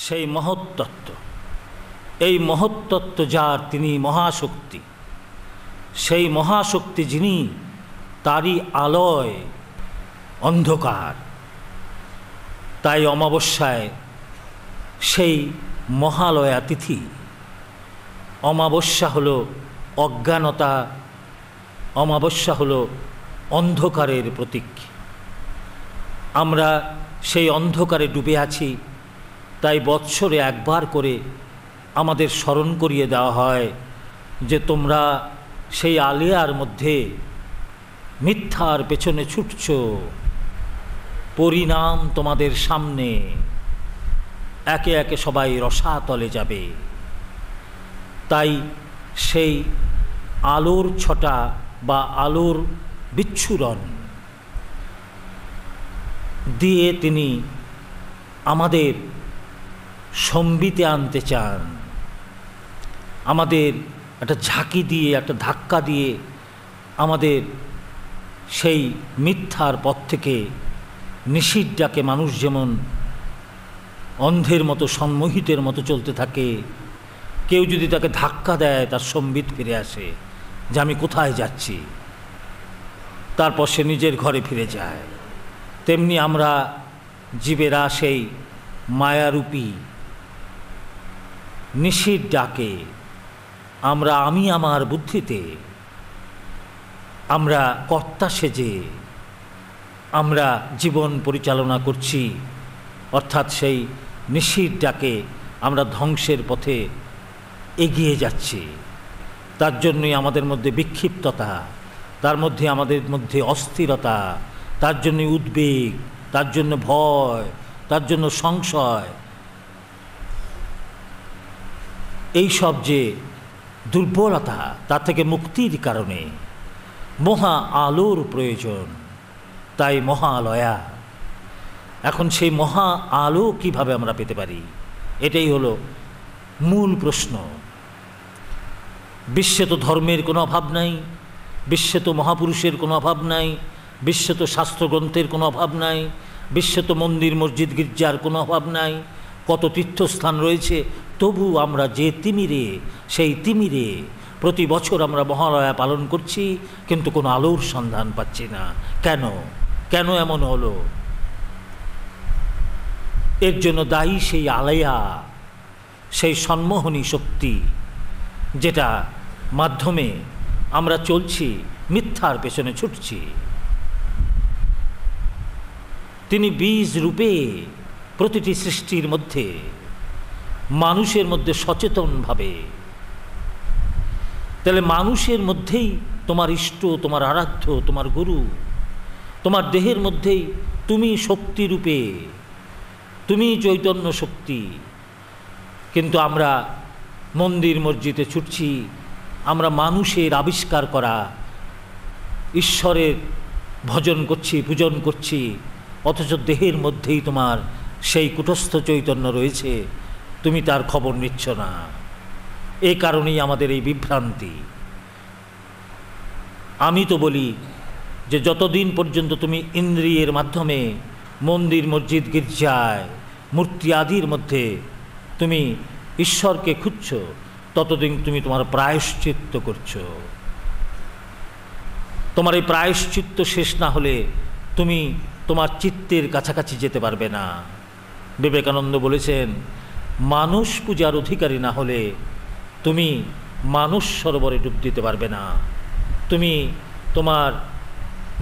সেই মহত্তত্ত্ব, এই মহত্তত্ত্ব যার তিনি মহাশক্তি, সেই মহাশক্তি যিনি, তারই আলোয় অন্ধকার। তাই অমাবস্যায় সেই মহালয়া তিথি। অমাবস্যা হলো অজ্ঞানতা, অমাবস্যা হলো অন্ধকারের প্রতীক। আমরা সেই অন্ধকারে ডুবে আছি, তাই বৎসরে একবার করে আমাদের স্মরণ করিয়ে দেওয়া হয় যে তোমরা সেই আলিয়ার মধ্যে মিথ্যার পেছনে ছুটছ, পরিণাম তোমাদের সামনে, একে একে সবাই রসাতলে যাবে। তাই সেই আলোর ছটা বা আলোর বিচ্ছুরণ দিয়ে তিনি আমাদের সম্বিতে আনতে চান, আমাদের একটা ঝাঁকি দিয়ে, একটা ধাক্কা দিয়ে আমাদের সেই মিথ্যার পথ থেকে, নিশির ডাকে মানুষ যেমন অন্ধের মতো সম্মোহিতের মতো চলতে থাকে, কেউ যদি তাকে ধাক্কা দেয় তার সম্বিত ফিরে আসে যে আমি কোথায় যাচ্ছি, তারপর সে নিজের ঘরে ফিরে যায়। তেমনি আমরা জীবেরা সেই মায়ারূপী নিশির ডাকে আমরা আমি আমার বুদ্ধিতে আমরা কর্তা সেজে আমরা জীবন পরিচালনা করছি, অর্থাৎ সেই নিশির ডাকে আমরা ধ্বংসের পথে এগিয়ে যাচ্ছি। তার জন্যই আমাদের মধ্যে বিক্ষিপ্ততা, তার মধ্যে আমাদের মধ্যে অস্থিরতা, তার জন্য উদ্বেগ, তার জন্য ভয়, তার জন্য সংশয়। এই সব যে দুর্বলতা, তা থেকে মুক্তির কারণে মহা আলোর প্রয়োজন। তাই মহালয়া। এখন সেই মহা আলো কিভাবে আমরা পেতে পারি, এটাই হলো মূল প্রশ্ন। বিশ্বে তো ধর্মের কোনো অভাব নাই, বিশ্বে তো মহাপুরুষের কোনো অভাব নাই, বিশ্বে তো শাস্ত্রগ্রন্থের কোনো অভাব নাই, বিশ্বে তো মন্দির মসজিদ গির্জার কোনো অভাব নাই, কত তীর্থস্থান রয়েছে। তবু আমরা যে তিমিরে, সেই তিমিরে প্রতি বছর আমরা মহালয়া পালন করছি, কিন্তু কোনো আলোর সন্ধান পাচ্ছি না। কেন? কেন এমন হলো? এর জন্য দায়ী সেই আলেয়া, সেই সম্মোহনী শক্তি, যেটা মাধ্যমে আমরা চলছি, মিথ্যার পেছনে ছুটছি। তিনি বীজ রূপে প্রতিটি সৃষ্টির মধ্যে, মানুষের মধ্যে সচেতনভাবে। তাহলে মানুষের মধ্যেই তোমার ইষ্ট, তোমার আরাধ্য, তোমার গুরু, তোমার দেহের মধ্যেই তুমি শক্তিরূপে, তুমি চৈতন্য শক্তি। কিন্তু আমরা মন্দির মসজিদে ছুটছি, আমরা মানুষের আবিষ্কার করা ঈশ্বরের ভজন করছি, পূজন করছি, অথচ দেহের মধ্যেই তোমার সেই কুটস্থ চৈতন্য রয়েছে, তুমি তার খবর নিচ্ছ না। এই কারণেই আমাদের এই বিভ্রান্তি। আমি তো বলি যে যতদিন পর্যন্ত তুমি ইন্দ্রিয়ের মাধ্যমে মন্দির মসজিদ গির্জায় মূর্তি আদির মধ্যে তুমি ঈশ্বরকে খুঁজছ, ততদিন তুমি তোমার প্রায়শ্চিত্ত করছো। তোমার এই প্রায়শ্চিত্ত শেষ না হলে তুমি তোমার চিত্তের কাছাকাছি যেতে পারবে না। বিবেকানন্দ বলেছেন, মানুষ পূজার অধিকারী না হলে তুমি মানুষ সরোবরে ডুব দিতে পারবে না, তুমি তোমার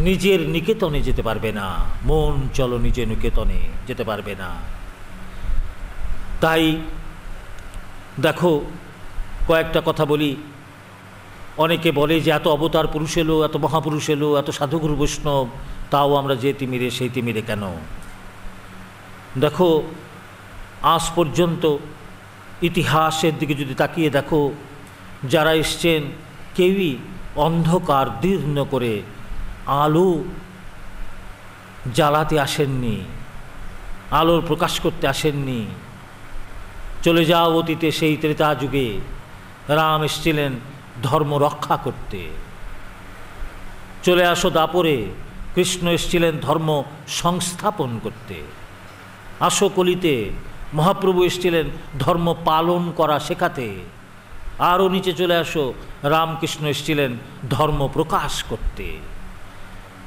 নিজের নিকেতনে যেতে পারবে না, মন চলো নিজের নিকেতনে যেতে পারবে না। তাই দেখো, কয়েকটা কথা বলি। অনেকে বলে যে এত অবতার পুরুষ এলো, এত মহাপুরুষ এলো, এত সাধুগুরু বৈষ্ণব, তাও আমরা যে তিমিরে সেই তিমিরে কেন? দেখো, আজ পর্যন্ত ইতিহাসের দিকে যদি তাকিয়ে দেখো, যারা এসছেন কেউই অন্ধকার দীর্ণ করে আলো জ্বালাতে আসেননি, আলোর প্রকাশ করতে আসেননি। চলে যাও অতীতে, সেই ত্রেতা যুগে রাম এসেছিলেন ধর্ম রক্ষা করতে। চলে আসো দাপরে, কৃষ্ণ এসেছিলেন ধর্ম সংস্থাপন করতে। আসো কলিতে, মহাপ্রভু এসেছিলেন ধর্ম পালন করা শেখাতে। আরও নিচে চলে আসো, রামকৃষ্ণ এসেছিলেন ধর্ম প্রকাশ করতে,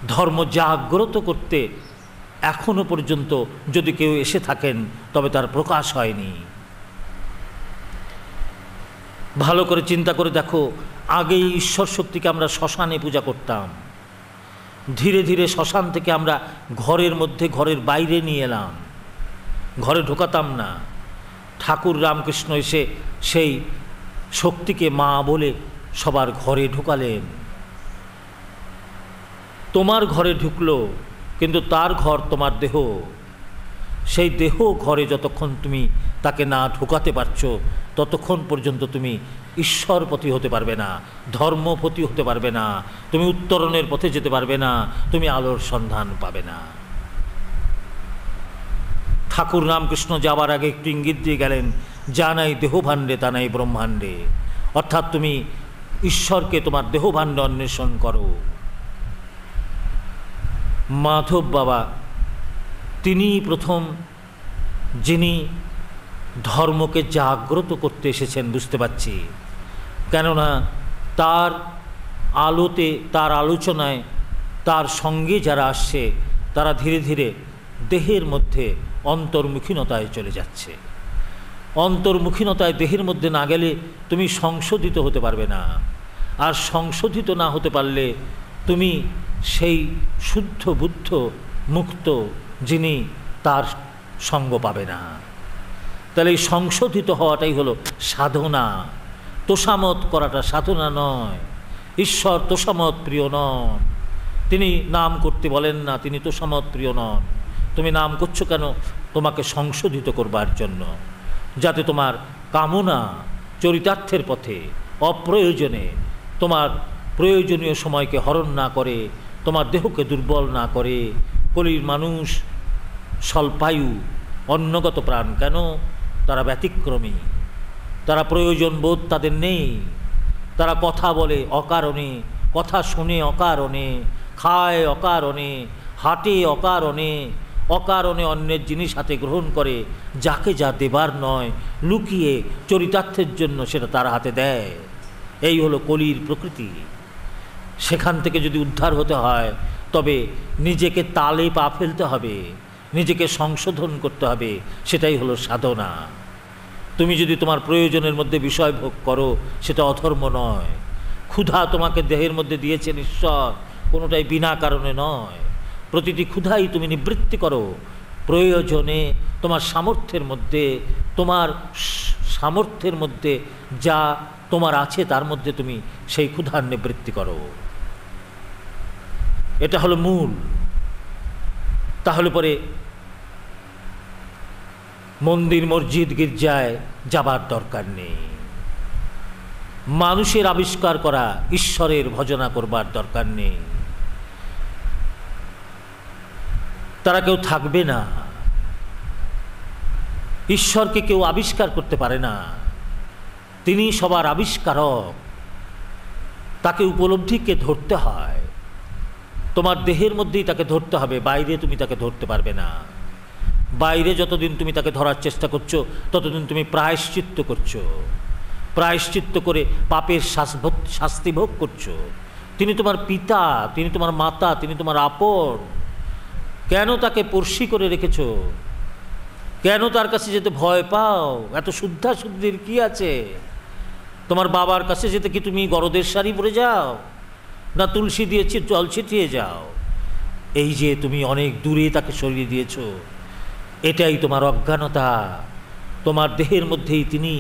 ধর্ম জাগ্রত করতে। এখনো পর্যন্ত যদি কেউ এসে থাকেন তবে তার প্রকাশ হয়নি। ভালো করে চিন্তা করে দেখো, আগে ঈশ্বর শক্তিকে আমরা শ্মশানে পূজা করতাম, ধীরে ধীরে শ্মশান থেকে আমরা ঘরের মধ্যে, ঘরের বাইরে নিয়ে এলাম, ঘরে ঢোকাতাম না। ঠাকুর রামকৃষ্ণ এসে সেই শক্তিকে মা বলে সবার ঘরে ঢোকালেন। তোমার ঘরে ঢুকলো, কিন্তু তার ঘর তোমার দেহ। সেই দেহ ঘরে যতক্ষণ তুমি তাকে না ঢোকাতে পারছো ততক্ষণ পর্যন্ত তুমি ঈশ্বরপতি হতে পারবে না, ধর্মপতি হতে পারবে না, তুমি উত্তরণের পথে যেতে পারবে না, তুমি আলোর সন্ধান পাবে না। ঠাকুর রামকৃষ্ণ যাবার আগে একটু ইঙ্গিত দিয়ে গেলেন, যা নাই দেহভাণ্ডে তা নাই ব্রহ্মাণ্ডে। অর্থাৎ তুমি ঈশ্বরকে তোমার দেহভাণ্ডে অন্বেষণ করো। মাধব বাবা তিনি প্রথম যিনি ধর্মকে জাগ্রত করতে এসেছেন বুঝতে পারছি, কেননা তার আলোতে, তার আলোচনায়, তার সঙ্গে যারা আসছে তারা ধীরে ধীরে দেহের মধ্যে অন্তর্মুখীনতায় চলে যাচ্ছে। অন্তর্মুখীনতায় দেহের মধ্যে না গেলে তুমি সংশোধিত হতে পারবে না, আর সংশোধিত না হতে পারলে তুমি সেই শুদ্ধ বুদ্ধ মুক্ত যিনি তার সঙ্গ পাবে না। তাহলে এই সংশোধিত হওয়াটাই হলো সাধনা। তোষামত করাটা সাধনা নয়। ঈশ্বর তোষামত প্রিয় নন, তিনি নাম করতে বলেন না, তিনি তোষামত প্রিয় নন। তুমি নাম করছো কেন? তোমাকে সংশোধিত করবার জন্য, যাতে তোমার কামনা চরিতার্থের পথে অপ্রয়োজনে তোমার প্রয়োজনীয় সময়কে হরণ না করে, তোমার দেহকে দুর্বল না করে। কলির মানুষ স্বল্পায়ু, অন্নগত প্রাণ। কেন? তারা ব্যতিক্রমী, তারা প্রয়োজন বোধ তাদের নেই, তারা কথা বলে অকারণে, কথা শোনে অকারণে, খায় অকারণে, হাঁটে অকারণে, অকারণে অন্যের জিনিস হাতে গ্রহণ করে, যাকে যা দেবার নয় লুকিয়ে চরিতার্থের জন্য সেটা তার হাতে দেয়। এই হলো কলির প্রকৃতি। সেখান থেকে যদি উদ্ধার হতে হয় তবে নিজেকে তালে পা ফেলতে হবে, নিজেকে সংশোধন করতে হবে, সেটাই হলো সাধনা। তুমি যদি তোমার প্রয়োজনের মধ্যে বিষয় ভোগ করো সেটা অধর্ম নয়। ক্ষুধা তোমাকে দেহের মধ্যে দিয়েছেন ঈশ্বর, কোনোটাই বিনা কারণে নয়। প্রতিটি ক্ষুধাই তুমি নিবৃত্তি করো প্রয়োজনে, তোমার সামর্থ্যের মধ্যে, তোমার সামর্থ্যের মধ্যে যা তোমার আছে তার মধ্যে তুমি সেই ক্ষুধার নিবৃত্তি করো। এটা হলো মূল। তাহলে পরে মন্দির মসজিদ গির্জায় যাবার দরকার নেই, মানুষের আবিষ্কার করা ঈশ্বরের ভজনা করবার দরকার নেই। তারা কেউ থাকবে না। ঈশ্বরকে কেউ আবিষ্কার করতে পারে না, তিনি সবার আবিষ্কারক। তাকে উপলব্ধিকে ধরতে হয়, তোমার দেহের মধ্যেই তাকে ধরতে হবে, বাইরে তুমি তাকে ধরতে পারবে না। বাইরে যতদিন তুমি তাকে ধরার চেষ্টা করছো ততদিন তুমি প্রায়শ্চিত্ত করছো, প্রায়শ্চিত্ত করে পাপের শাস্তি ভোগ করছো। তিনি তোমার পিতা, তিনি তোমার মাতা, তিনি তোমার আপন। কেন তাকে পড়শি করে রেখেছো? কেন তার কাছে যেতে ভয় পাও? এত শুদ্ধাশুদ্ধির কি আছে? তোমার বাবার কাছে যেতে কি তুমি গরদের শাড়ি পরে যাও, না তুলসী দিয়েছি জল ছিটিয়ে যাও? এই যে তুমি অনেক দূরে তাকে সরিয়ে দিয়েছো, এটাই তোমার অজ্ঞানতা। তোমার দেহের মধ্যেই তিনি,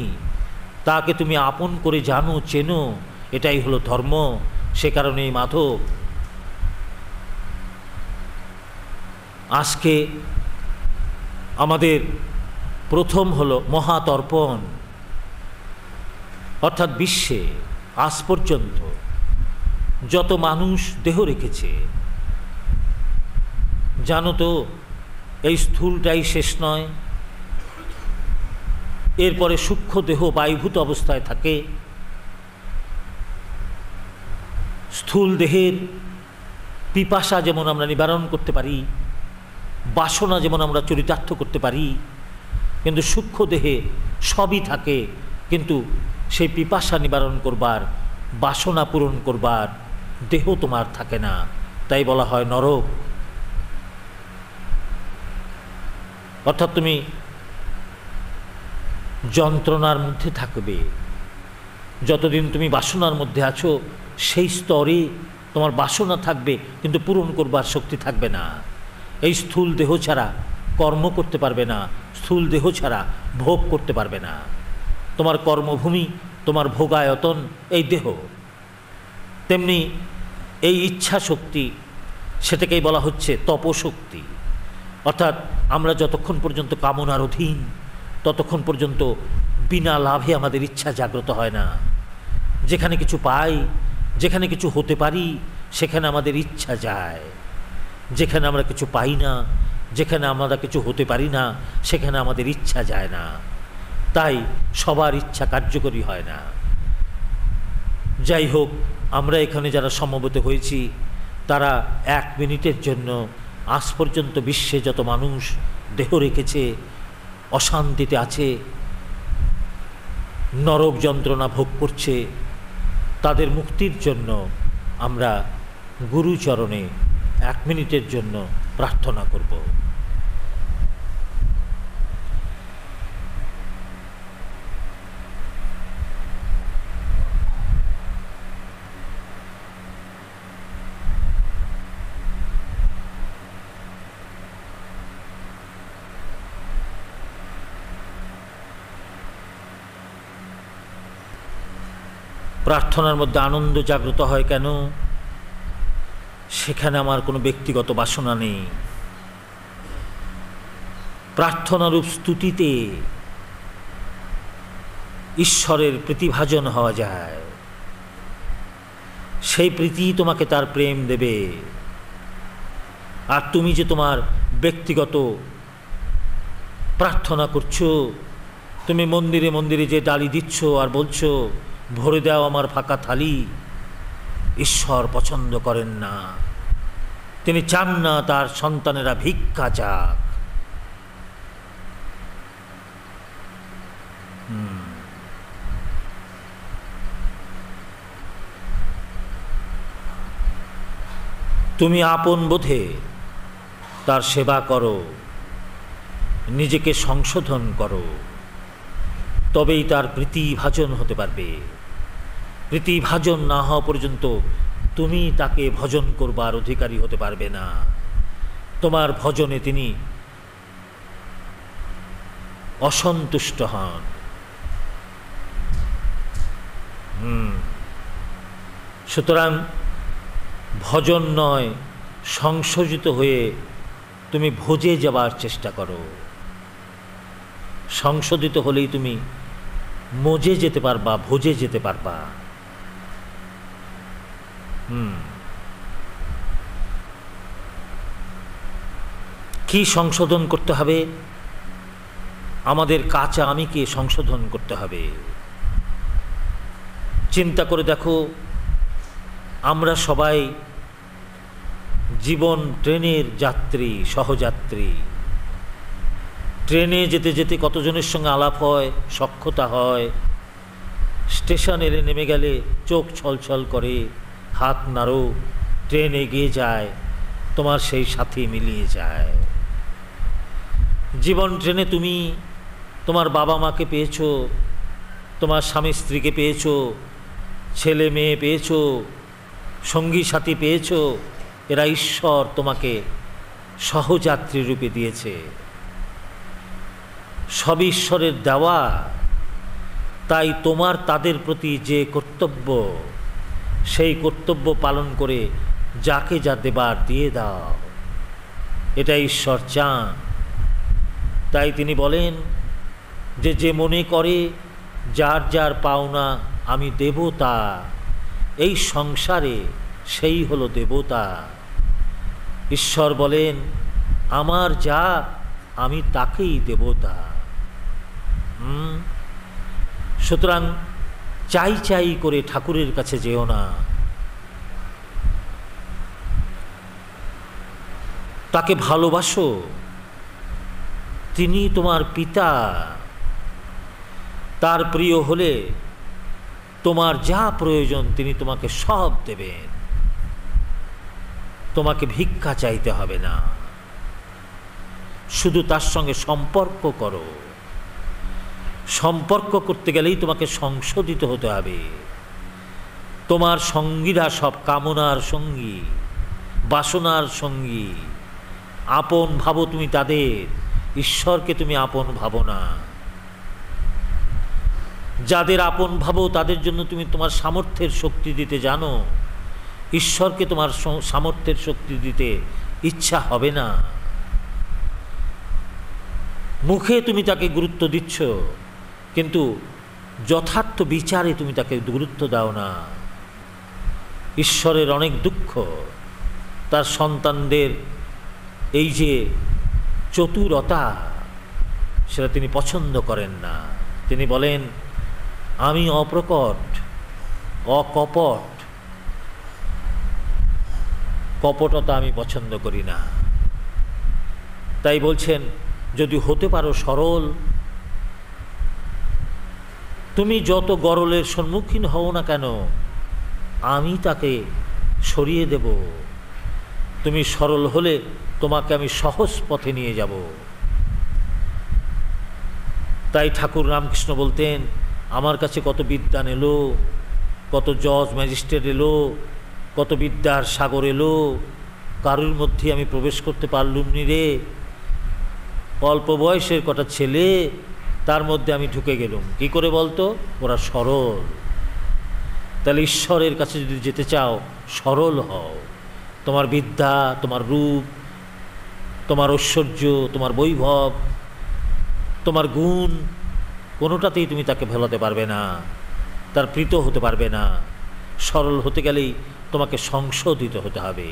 তাকে তুমি আপন করে জানো, চেনো, এটাই হলো ধর্ম। সে কারণেই মাধব আজকে আমাদের প্রথম হলো মহাতর্পণ, অর্থাৎ বিশ্বে আজ পর্যন্ত যত মানুষ দেহ রেখেছে, জানো তো এই স্থূলটাই শেষ নয়, এরপরে সূক্ষ্ম দেহ বায়ুভূত অবস্থায় থাকে। স্থূল দেহের পিপাসা যেমন আমরা নিবারণ করতে পারি, বাসনা যেমন আমরা চরিতার্থ করতে পারি, কিন্তু সূক্ষ্ম দেহে সবই থাকে, কিন্তু সেই পিপাসা নিবারণ করবার, বাসনা পূরণ করবার দেহ তোমার থাকে না। তাই বলা হয় নরক। অর্থাৎ তুমি যন্ত্রণার মধ্যে থাকবে। যতদিন তুমি বাসনার মধ্যে আছো সেই স্তরে তোমার বাসনা থাকবে, কিন্তু পূরণ করবার শক্তি থাকবে না। এই স্থূল দেহ ছাড়া কর্ম করতে পারবে না, স্থূল দেহ ছাড়া ভোগ করতে পারবে না। তোমার কর্মভূমি, তোমার ভোগায়তন এই দেহ। তেমনি এই ইচ্ছা শক্তি, সেটাকেই বলা হচ্ছে তপশক্তি। অর্থাৎ আমরা যতক্ষণ পর্যন্ত কামনার অধীন, ততক্ষণ পর্যন্ত বিনা লাভে আমাদের ইচ্ছা জাগ্রত হয় না। যেখানে কিছু পাই, যেখানে কিছু হতে পারি, সেখানে আমাদের ইচ্ছা যায়। যেখানে আমরা কিছু পাই না, যেখানে আমরা কিছু হতে পারি না, সেখানে আমাদের ইচ্ছা যায় না। তাই সবার ইচ্ছা কার্যকরী হয় না। যাই হোক, আমরা এখানে যারা সমবেত হয়েছি তারা 1 মিনিটের জন্য আজ পর্যন্ত বিশ্বে যত মানুষ দেহ রেখেছে, অশান্তিতে আছে, নরক যন্ত্রণা ভোগ করছে, তাদের মুক্তির জন্য আমরা গুরুচরণে 1 মিনিটের জন্য প্রার্থনা করব। প্রার্থনার মধ্যে আনন্দ জাগ্রত হয় কেন? সেখানে আমার কোনো ব্যক্তিগত বাসনা নেই। প্রার্থনারূপ স্তুতিতে ঈশ্বরের প্রীতিভাজন হওয়া যায়। সেই প্রীতি তোমাকে তার প্রেম দেবে। আর তুমি যে তোমার ব্যক্তিগত প্রার্থনা করছো, তুমি মন্দিরে মন্দিরে যে ডালি দিচ্ছ আর বলছো ভরে দাও আমার ফাঁকা থালি, ঈশ্বর পছন্দ করেন না। তিনি চান না তার সন্তানেরা ভিক্ষা চাক। তুমি আপন বোধে তার সেবা করো, নিজেকে সংশোধন করো, তবেই তার প্রীতিভাজন হতে পারবে। প্রীতিভাজন না হওয়া পর্যন্ত তুমি তাকে ভজন করবার অধিকারী হতে পারবে না। তোমার ভজনে তিনি অসন্তুষ্ট হন। সুতরাং ভজন নয়, সংশোধিত হয়ে তুমি ভোজে যাবার চেষ্টা করো। সংশোধিত হলেই তুমি মোজে যেতে পারবা, ভোজে যেতে পারবা। কি সংশোধন করতে হবে? আমাদের কাঁচা আমিকে সংশোধন করতে হবে। চিন্তা করে দেখো, আমরা সবাই জীবন ট্রেনের যাত্রী, সহযাত্রী। ট্রেনে যেতে যেতে কতজনের সঙ্গে আলাপ হয়, সখ্যতা হয়। স্টেশনে নেমে গেলে চোখ ছলছল করে, হাত নাড়ো, ট্রেন এগিয়ে যায়, তোমার সেই সাথী মিলিয়ে যায়। জীবন ট্রেনে তুমি তোমার বাবা মাকে পেয়েছো, তোমার স্বামী স্ত্রীকে পেয়েছো, ছেলে মেয়ে পেয়েছো, সঙ্গী সাথী পেয়েছো। এরা ঈশ্বর তোমাকে সহযাত্রী রূপে দিয়েছে। সব ঈশ্বরের দেওয়া। তাই তোমার তাদের প্রতি যে কর্তব্য, সেই কর্তব্য পালন করে যাকে যা দেবার দিয়ে দাও। এটা ঈশ্বর চান। তাই তিনি বলেন যে যে মনে করে যার যার পাওনা আমি দেবতা, এই সংসারে সেই হলো দেবতা। ঈশ্বর বলেন আমার যা আমি তাকেই দেবতা। সুতরাং চাই চাই করে ঠাকুরের কাছে যেও না, তাকে ভালোবাসো। তিনি তোমার পিতা। তার প্রিয় হলে তোমার যা প্রয়োজন তিনি তোমাকে সব দেবেন। তোমাকে ভিক্ষা চাইতে হবে না, শুধু তার সঙ্গে সম্পর্ক করো। সম্পর্ক করতে গেলেই তোমাকে সংশোধিত হতে হবে। তোমার সঙ্গীরা সব কামনার সঙ্গী, বাসনার সঙ্গী। আপন ভাবো তুমি তাদের, ঈশ্বরকে তুমি আপন ভাবো না। যাদের আপন ভাবো তাদের জন্য তুমি তোমার সামর্থ্যের শক্তি দিতে জানো, ঈশ্বরকে তোমার সামর্থ্যের শক্তি দিতে ইচ্ছা হবে না। মুখে তুমি তাকে গুরুত্ব দিচ্ছ, কিন্তু যথার্থ বিচারে তুমি তাকে গুরুত্ব দাও না। ঈশ্বরের অনেক দুঃখ, তার সন্তানদের এই যে চতুরতা, সেটা তিনি পছন্দ করেন না। তিনি বলেন, আমি অপ্রকট, অকপট, কপটতা আমি পছন্দ করি না। তাই বলছেন, যদি হতে পারো সরল, তুমি যত গরলের সম্মুখীন হও না কেন আমি তাকে সরিয়ে দেব। তুমি সরল হলে তোমাকে আমি সহজ পথে নিয়ে যাব। তাই ঠাকুর রামকৃষ্ণ বলতেন, আমার কাছে কত বিদ্বান এলো, কত জজ ম্যাজিস্ট্রেট এলো, কত বিদ্যার সাগর এলো, কারুর মধ্যে আমি প্রবেশ করতে পারলুম নি রে। অল্প বয়সের কটা ছেলে, তার মধ্যে আমি ঢুকে গেলুম। কি করে বলতো? ওরা সরল। তাহলে ঈশ্বরের কাছে যদি যেতে চাও, সরল হও। তোমার বিদ্যা, তোমার রূপ, তোমার ঐশ্বর্য, তোমার বৈভব, তোমার গুণ, কোনোটাতেই তুমি তাকে ভোলাতে পারবে না, তার প্রীত হতে পারবে না। সরল হতে গেলেই তোমাকে সংশোধিত হতে হবে।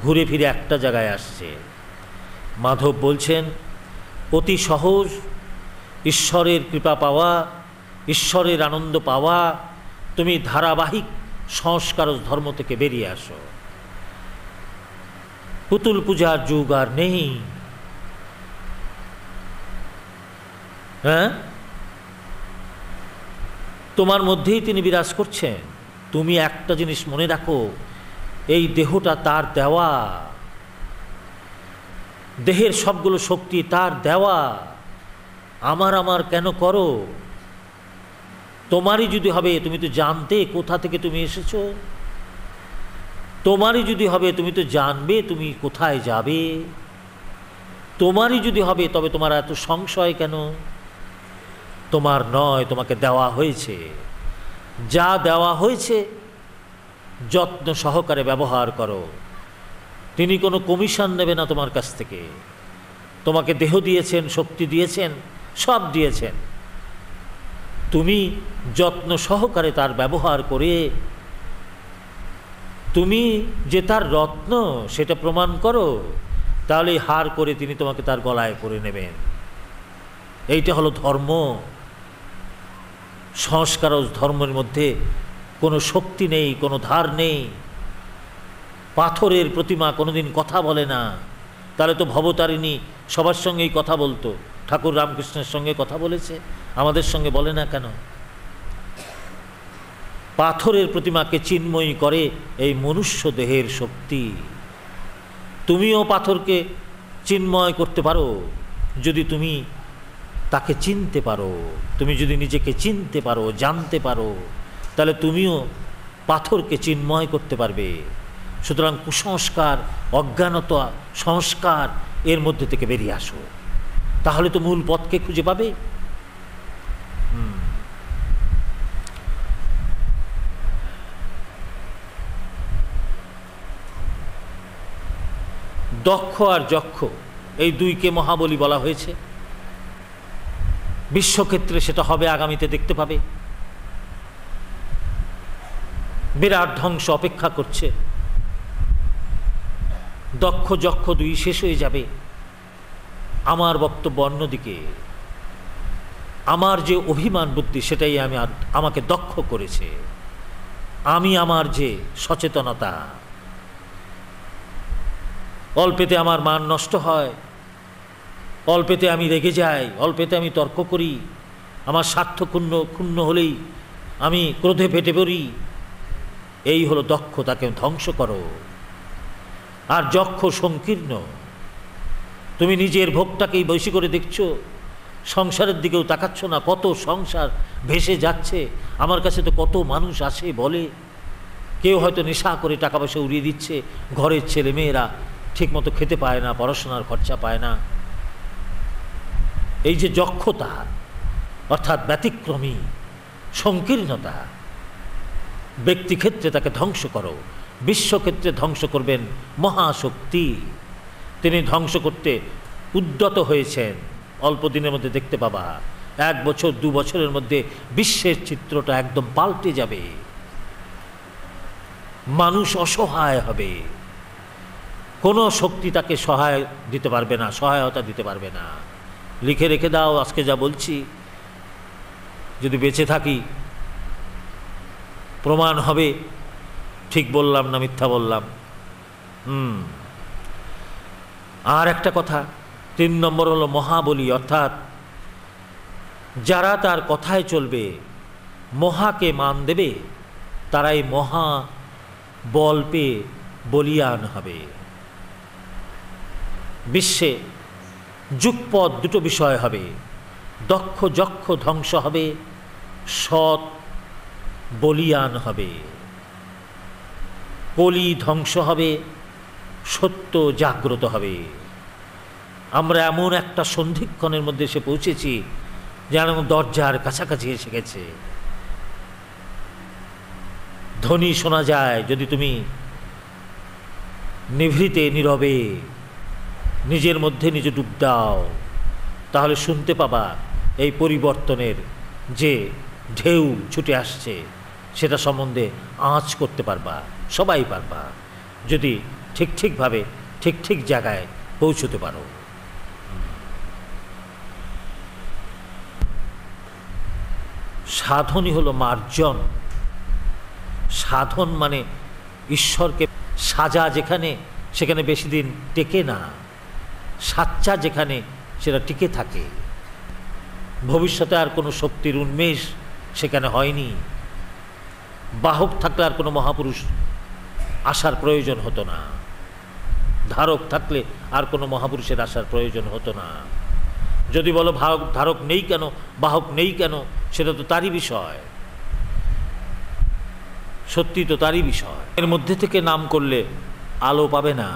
ঘুরে ফিরে একটা জায়গায় আসছে। মাধব বলছেন, অতি সহজ ঈশ্বরের কৃপা পাওয়া, ঈশ্বরের আনন্দ পাওয়া। তুমি ধারাবাহিক সংস্কার ধর্ম থেকে বেরিয়ে আসো। পুতুল পূজার যুগ আর নেই। হ্যাঁ, তোমার মধ্যেই তিনি বিরাজ করছেন। তুমি একটা জিনিস মনে রাখো, এই দেহটা তার দেওয়া, দেহের সবগুলো শক্তি তার দেওয়া। আমার আমার কেন করো? তোমারই যদি হবে, তুমি তো জানতে কোথা থেকে তুমি এসেছো। তোমারই যদি হবে, তুমি তো জানবে তুমি কোথায় যাবে। তোমারই যদি হবে, তবে তোমার এত সংশয় কেন? তোমার নয়, তোমাকে দেওয়া হয়েছে। যা দেওয়া হয়েছে যত্ন সহকারে ব্যবহার করো। তিনি কোনো কমিশন নেবে না তোমার কাছ থেকে। তোমাকে দেহ দিয়েছেন, শক্তি দিয়েছেন, সব দিয়েছেন। তুমি যত্ন সহকারে তার ব্যবহার করে তুমি যে তার রত্ন সেটা প্রমাণ করো, তাহলে হার করে তিনি তোমাকে তার গলায় পরে নেবেন। এইটা হলো ধর্ম। সংস্কার ধর্মের মধ্যে কোনো শক্তি নেই, কোনো ধার নেই। পাথরের প্রতিমা কোনোদিন কথা বলে না। তাহলে তো ভবতারিণী সবার সঙ্গেই কথা বলতো। ঠাকুর রামকৃষ্ণের সঙ্গে কথা বলেছে, আমাদের সঙ্গে বলে না কেন? পাথরের প্রতিমাকে চিন্ময়ী করে এই মনুষ্য দেহের শক্তি। তুমিও পাথরকে চিন্ময় করতে পারো যদি তুমি তাকে চিনতে পারো। তুমি যদি নিজেকে চিনতে পারো, জানতে পারো, তাহলে তুমিও পাথরকে চিন্ময় করতে পারবে। সুতরাং কুসংস্কার, অজ্ঞানতা, সংস্কার এর মধ্যে থেকে বেরিয়ে আসো, তাহলে তো মূল পথকে খুঁজে পাবে। দক্ষ আর যক্ষ এই দুইকে মহাবলী বলা হয়েছে। বিশ্বক্ষেত্রে সেটা হবে, আগামীতে দেখতে পাবে। বিরাট ধ্বংস অপেক্ষা করছে। দক্ষ যক্ষ দুই শেষ হয়ে যাবে। আমার বক্তব্য অন্যদিকে। আমার যে অভিমান বুদ্ধি সেটাই আমাকে দক্ষ করেছে। আমি আমার যে সচেতনতা, অল্পেতে আমার মান নষ্ট হয়, অল্পেতে আমি রেগে যাই, অল্পেতে আমি তর্ক করি, আমার স্বার্থ ক্ষুণ্ণ হলেই আমি ক্রোধে ফেটে পড়ি। এই হলো দক্ষ, তাকে ধ্বংস করো। আর যক্ষ সংকীর্ণ, তুমি নিজের ভোগটাকেই বেশি করে দেখছো, সংসারের দিকেও তাকাচ্ছ না। কত সংসার ভেসে যাচ্ছে, আমার কাছে তো কত মানুষ আসে বলে, কেউ হয়তো নেশা করে টাকা পয়সা উড়িয়ে দিচ্ছে, ঘরের ছেলে মেয়েরা ঠিকমতো খেতে পায় না, পড়াশোনার খরচা পায় না। এই যে যক্ষতা অর্থাৎ ব্যতিক্রমী সংকীর্ণতা, ব্যক্তিক্ষেত্রে তাকে ধ্বংস করো, বিশ্বক্ষেত্রে ধ্বংস করবেন মহাশক্তি। তিনি ধ্বংস করতে উদ্যত হয়েছেন। অল্প দিনের মধ্যে দেখতে পাবা, 1 বছর 2 বছরের মধ্যে বিশ্বের চিত্রটা একদম পাল্টে যাবে। মানুষ অসহায় হবে, কোনো শক্তি তাকে দিতে পারবে না, সহায়তা দিতে পারবে না। লিখে রেখে দাও, আজকে যা বলছি যদি বেঁচে থাকি প্রমাণ হবে ঠিক বললাম না মিথ্যা বললাম। আর একটা কথা, 3 নম্বর হলো মহাবলী, অর্থাৎ যারা তার কথায় চলবে, মহাকে মান দেবে, তারাই মহা বল পেয়ে বলীয়ান হবে। বিশ্বে যুগপৎ দুটো বিষয় হবে, দক্ষ যক্ষ ধ্বংস হবে, সৎ বলীয়ান হবে। কলি ধ্বংস হবে, সত্য জাগ্রত হবে। আমরা এমন একটা সন্ধিক্ষণের মধ্যে এসে পৌঁছেছি যেন দরজার কাছাকাছি এসে গেছে। ধ্বনি শোনা যায়, যদি তুমি নিভৃতে নীরবে নিজের মধ্যে নিজে ডুব দাও, তাহলে শুনতে পাবা এই পরিবর্তনের যে ঢেউ ছুটে আসছে, সেটা সম্বন্ধে আঁচ করতে পারবা, সবাই পারবা, যদি ঠিকভাবে ঠিক জায়গায় পৌঁছতে পারো। সাধনই হলো মার্জন। সাধন মানে ঈশ্বরকে সাজা যেখানে, সেখানে বেশি দিন টেকে না, সাচ্চা যেখানে সেটা টিকে থাকে। ভবিষ্যতে আর কোনো শক্তির উন্মেষ সেখানে হয়নি। বাহক থাকলে আর কোনো মহাপুরুষ আসার প্রয়োজন হতো না, ধারক থাকলে আর কোনো মহাপুরুষের আসার প্রয়োজন হতো না। যদি বলো ধারক নেই কেন, বাহক নেই কেন, সেটা তো তারই বিষয়, সত্যি তো তারই বিষয়। এর মধ্যে থেকে নাম করলে আলো পাবে না।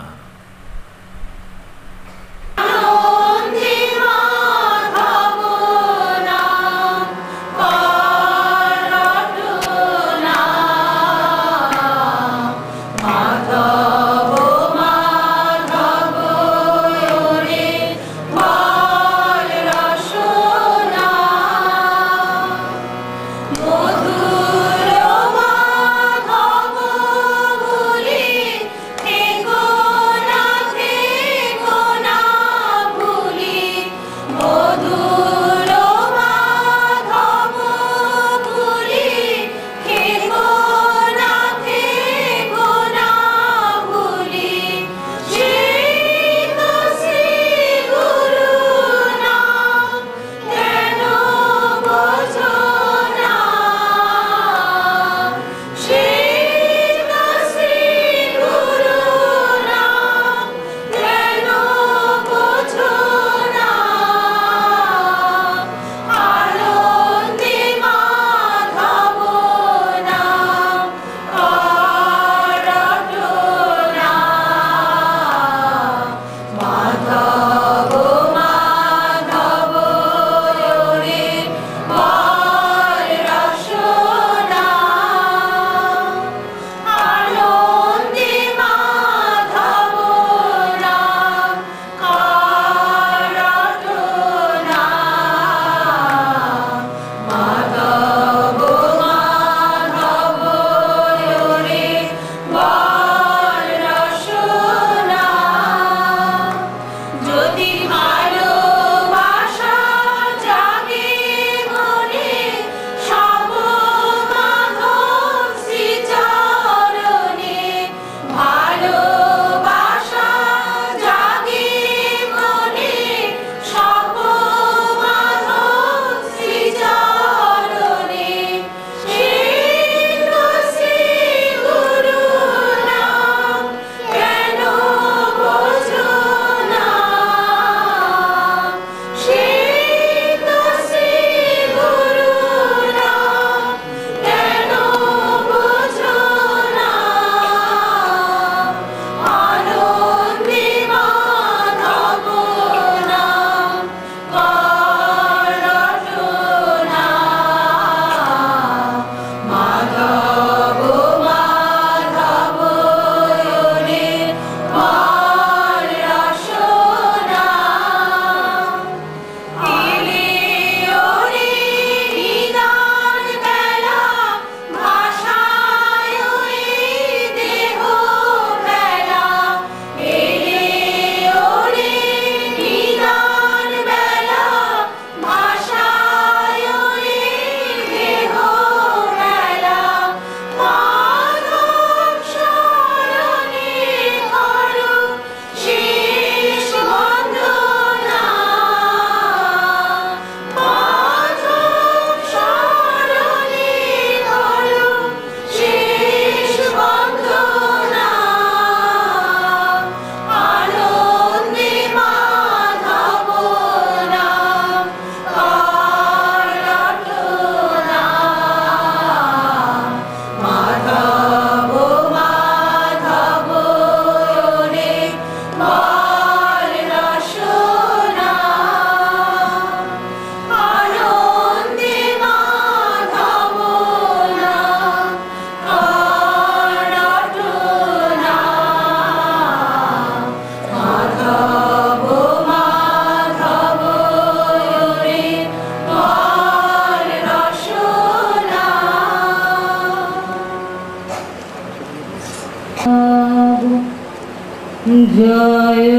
জয়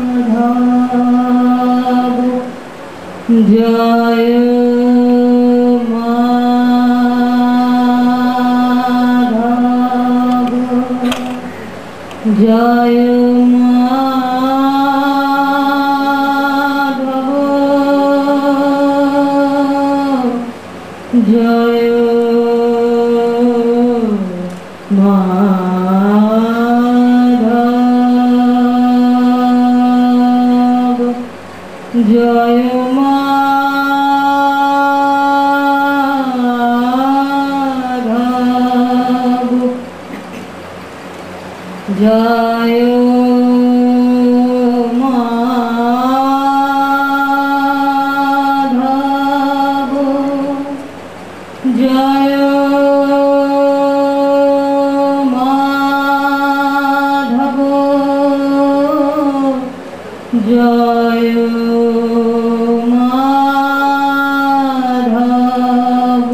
মাধব জয় মাধব জয় জয় মাধব জয় মাধব জয় মাধব জয় মাধব জয় মাধব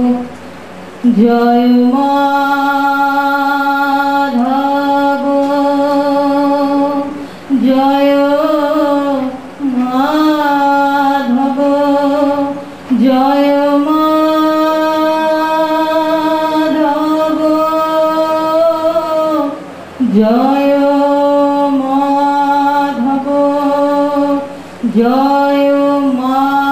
জয় মাধব জয় মাধব জয় মাধব জয় মাধব জয় মাধব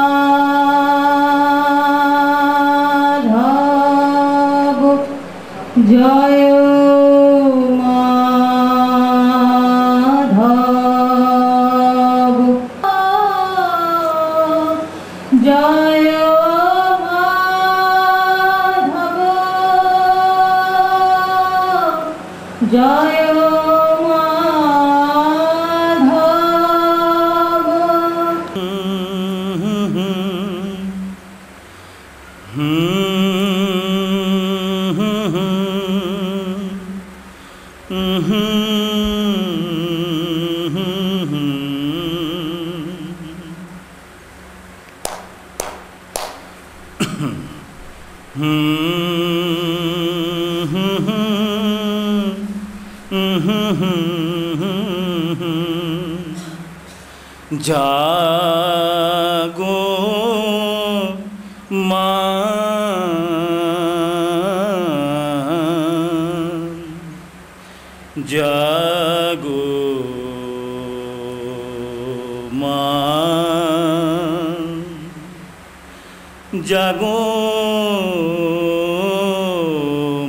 জয় মাধব জয় মাধব জয় জাগো মা জাগো মা জাগো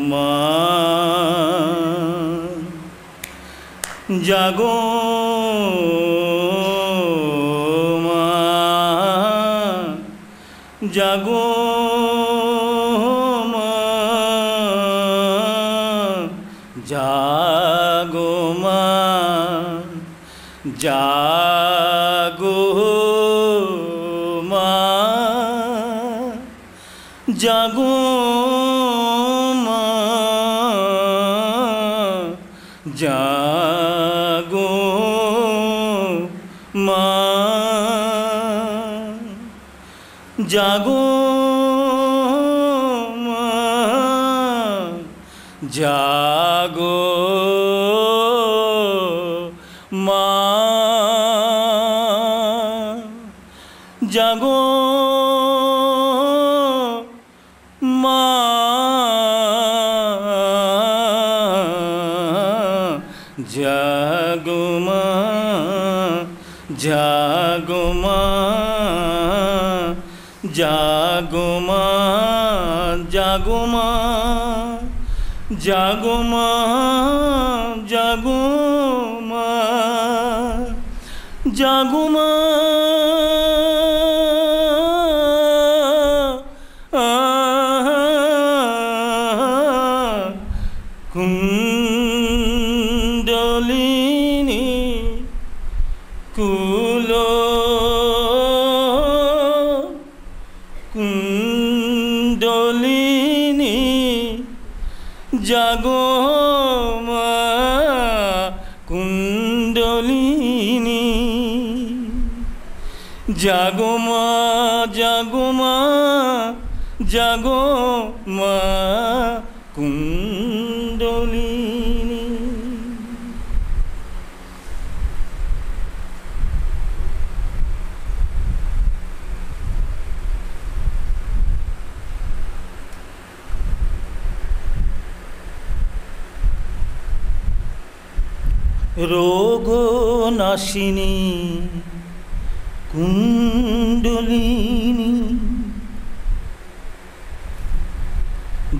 মা জাগো জাগো মা জাগো মা জাগো মা জাগো মা জাগো মা জাগো মা জাগো মা জাগো মা জাগো মা জাগো মা জাগো মা জাগো মা জাগো মা জাগো মা জাগো মা কুণ্ডলিনী কুলো কুণ্ডলিনী জাগো মা কুণ্ডলিনী জাগো মা জাগো মা জাগো মা কুণ্ডলিনী। রোগ নাশিনী কুণ্ডলিনী,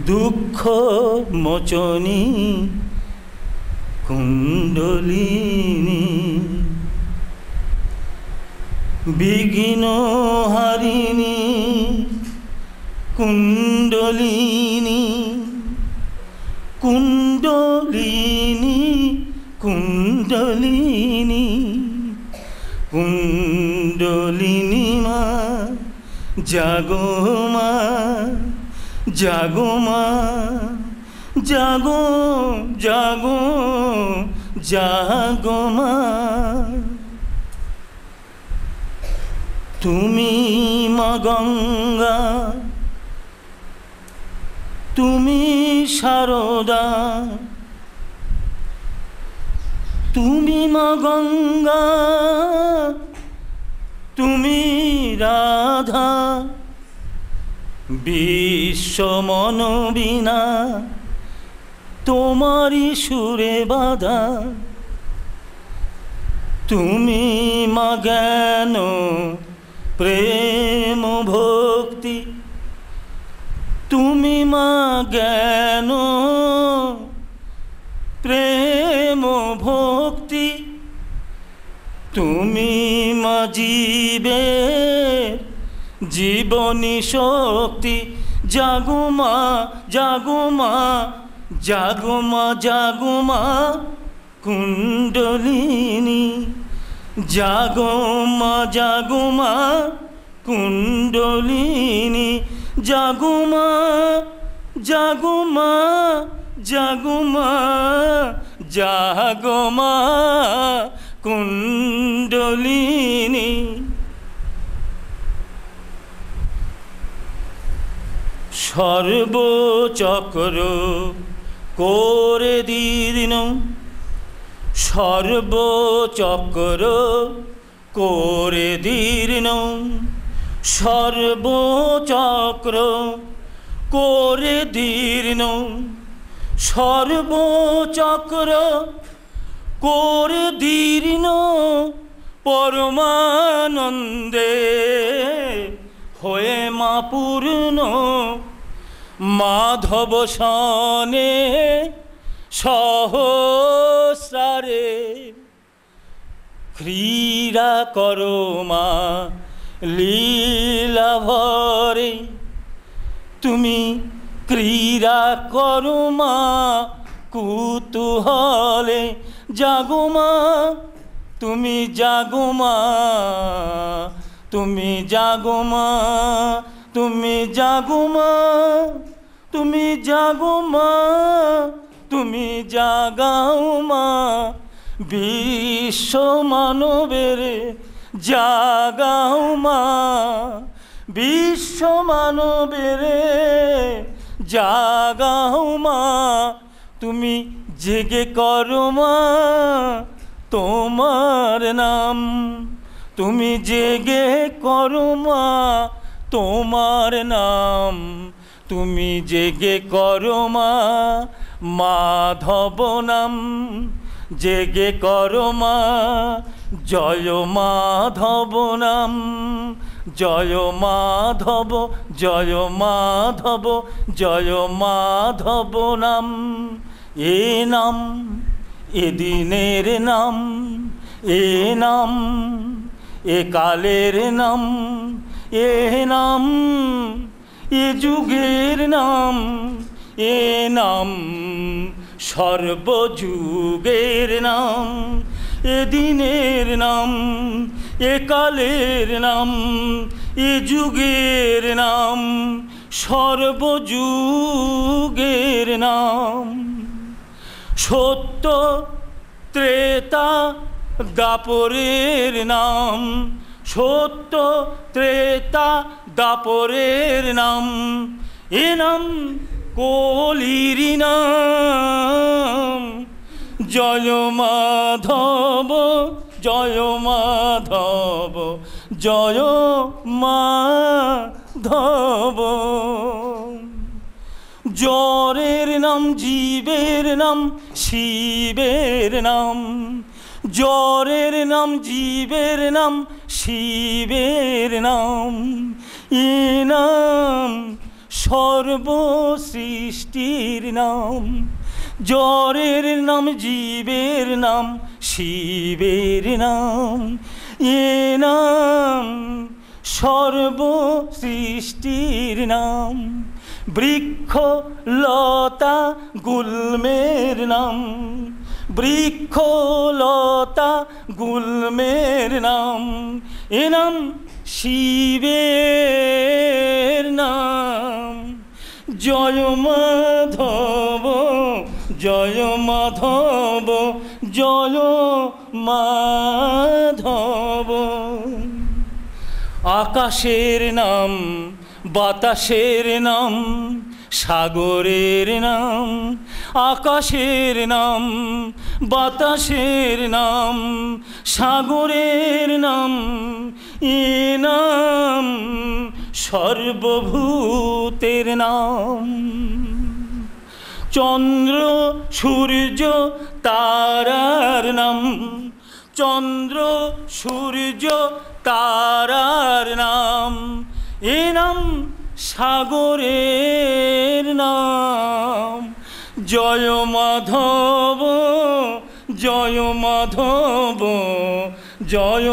দুঃখ মোচনী কুণ্ডলিনী, বিঘ্ন হারিণী কুণ্ডলিনী, কুণ্ডলিনী কুণ্ডলিনী, কুণ্ডলিনী মা জাগো মা, জাগো মা, জাগো জাগো জাগো মা। তুমি মা গঙ্গা, তুমি শারদা, তুমি মা গঙ্গা, তুমি রাধা, বিশ্ব মনোবীণা তোমারি সুরে বাধা। তুমি মা জ্ঞান প্রেম ভক্তি, তুমি মা জ্ঞান প্রেম ভক্তি, তুমি মা জীবের জীবনী শক্তি। জাগো মা, জাগো মা, জাগো মা, জাগো মা কুণ্ডলিনী, জাগো মা, জাগো মা কুণ্ডলিনী, জাগো মা, জাগো মা, জাগো মা, জাগো মা কুণ্ডলিনী। সর্বচক্র করে দীর্ণ, সর্বচক্র করে দীর্ণ, সর্বচক্র করে দীর্ণ, সর্বচক্র করে দীর্ণ, পরমানন্দে হয়ে মা পূর্ণ। মাধব সনে সহস্রারে ক্রীড়া করো মা লীলা ভরে। তুমি ক্রীড়া করো মা কুতূহলে। জাগো মা, তুমি জাগো মা, তুমি জাগো মা, তুমি জাগো মা, তুমি জাগো মা, তুমি জাগাও মা। বিশ্ব মানবের জাগাও মা, বিশ্ব মানবের জাগাও মা। তুমি জেগে করো মা তোমার নাম, তুমি জেগে করো মা তোমার নাম। তুমি জেগে করো মা মাধব নাম, জেগে করো মা জয় মাধব নাম। জয় মাধব, জয় মাধব, জয় মাধব নাম। এ নাম এ দিনের নাম, এ নাম এ কালের নাম, এ নাম এ যুগের নাম, এ নাম সর্বযুগের নাম। এ দিনের নাম, এ কালের নাম, এ যুগের নাম, সর্বযুগের নাম। সত্য ত্রেতা দাপরের নাম, সত্য ত্রেতা দাপরের নাম। এ নাম কলির নাম জয় মাধব জয় মাধব জয় মাধব। জ্বরের নাম জীবের নাম শিবের নাম, জ্বরের নাম জীবের নাম শিবের নাম, এ নাম সর্বসৃষ্টির নাম। জ্বরের নাম জীবের নাম শিবের নাম, এ নাম সর্বসৃষ্টির নাম। বৃক্ষ লতা গুল্মের নাম, বৃক্ষ লতা গুল্মের নাম, এ নাম শিবের নাম। জয় মাধব জয় মাধব জয় মাধব। আকাশের নাম বাতাসের নাম সাগরের নাম, আকাশের নাম বাতাসের নাম সাগরের নাম, এ নাম সর্বভূতের নাম। চন্দ্র সূর্য তারার নাম, চন্দ্র সূর্য তারার নাম, এ নাম সাগরের নাম। জয় মাধব জয় মাধব জয়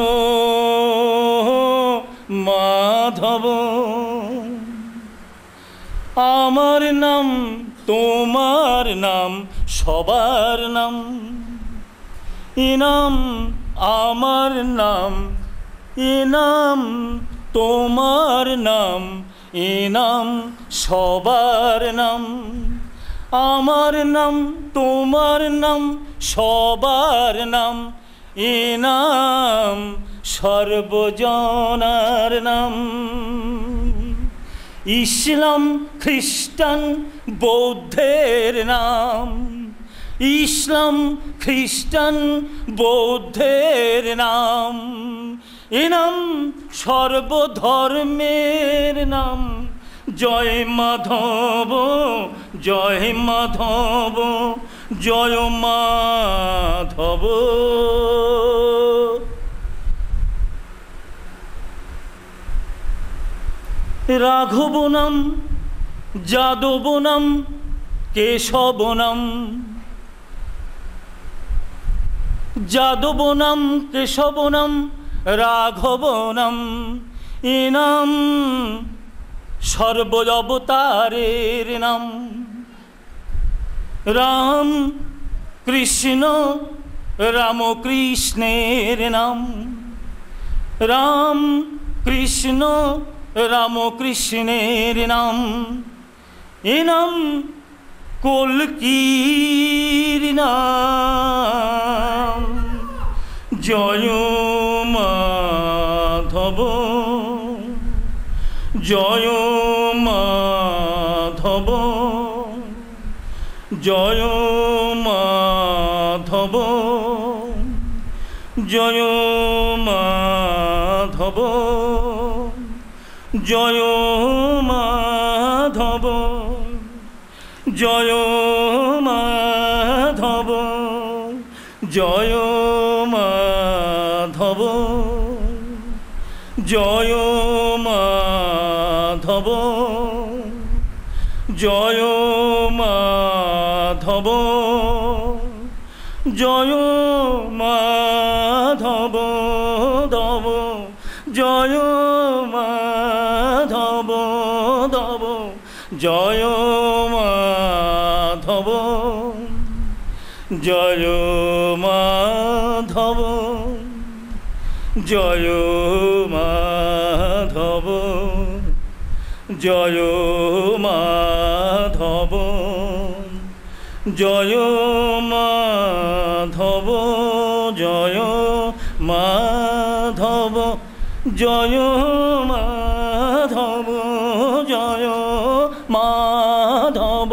মাধব। আমার নাম তোমার নাম সবার নাম, এ নাম আমার নাম, এ নাম তোমার নাম, এ নাম সবার নাম। আমার নাম তোমার নাম সবার নাম, এ নাম সর্বজনার নাম। ইসলাম খ্রিস্টান বৌদ্ধের নাম, ইসলাম খ্রিস্টান বৌদ্ধের নাম, এ নাম সর্বধর্মের নাম। জয় মাধব জয় মাধব জয় মাধব। রাঘব নাম যাদব নাম কেশব নাম, যাদব নাম কেশব নাম রাঘব নাম, এ নাম সর্ব অবতারের নাম। রাম কৃষ্ণ রামকৃষ্ণের নাম, রাম কৃষ্ণ রামকৃষ্ণের নাম, এ নাম কল্কির নাম। জয় মাধব জয় মাধব জয় মাধব জয় মাধব জয় মাধব জয় মাধব জয় মাধব জয় মাধব জয় মাধব জয় মাধব দব জয় মাধব দব জয় মাধব জয় মাধব জয় মাধব জয় মাধব জয় মাধব জয় মাধব জয় মাধব জয় মাধব